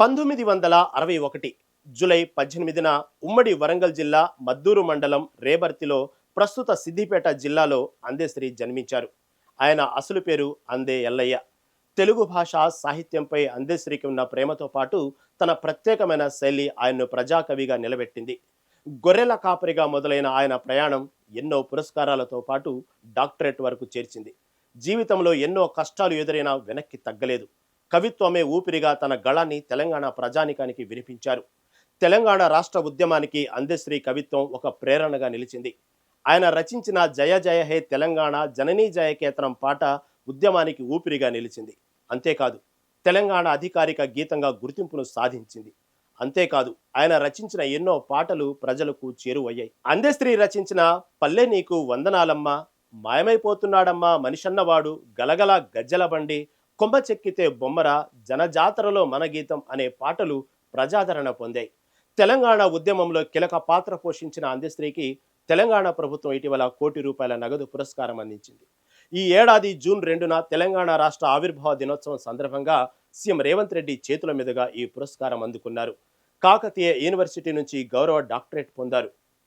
1961 July 18న ఉమ్మడి వరంగల్ జిల్లా మద్దూరు మండలం రేబర్తిలో ప్రస్తుత సిద్దిపేట జిల్లాలో అందెశ్రీ జన్మించారు. ఆయన అసలు పేరు అందే ఎల్లయ్య. తెలుగు భాష సాహిత్యంపై అందెశ్రీకి ఉన్న ప్రేమతో పాటు తన ప్రత్యేకమైన శైలి ఆయన్ను ప్రజాకవిగా నిలబెట్టింది. గొర్రెల కాపరిగా మొదలైన ఆయన ప్రయాణం ఎన్నో పురస్కారాలతో పాటు డాక్టరేట్ వరకు చేర్చింది. జీవితంలో ఎన్నో కష్టాలు ఎదురైనా వెనక్కి తగ్గలేదు. కవిత్వమే ఊపిరిగా తన గళాన్ని తెలంగాణ ప్రజానికానికి వినిపించారు. తెలంగాణ రాష్ట్ర ఉద్యమానికి అందెశ్రీ కవిత్వం ఒక ప్రేరణగా నిలిచింది. ఆయన రచించిన జయ జయ హే తెలంగాణ జననీ జయకేతనం పాట ఉద్యమానికి ఊపిరిగా నిలిచింది. అంతేకాదు, తెలంగాణ అధికారిక గీతంగా గుర్తింపును సాధించింది. అంతేకాదు, ఆయన రచించిన ఎన్నో పాటలు ప్రజలకు చేరువయ్యాయి. అందెశ్రీ రచించిన పల్లె నీకు వందనాలమ్మ, మాయమైపోతున్నాడమ్మా మనిషన్నవాడు, గలగల గజ్జల బండి, కొమ్మ చెక్కితే బొమ్మర, జనజాతరలో మన గీతం అనే పాటలు ప్రజాదరణ పొందాయి. తెలంగాణ ఉద్యమంలో కీలక పాత్ర పోషించిన అందెశ్రీకి తెలంగాణ ప్రభుత్వం ఇటీవల ₹1,00,00,000 నగదు పురస్కారం అందించింది. ఈ ఏడాది జూన్ 2న తెలంగాణ రాష్ట్ర ఆవిర్భావ దినోత్సవం సందర్భంగా సీఎం రేవంత్ రెడ్డి చేతుల మీదుగా ఈ పురస్కారం అందుకున్నారు. కాకతీయ యూనివర్సిటీ నుంచి గౌరవ డాక్టరేట్ పొందారు.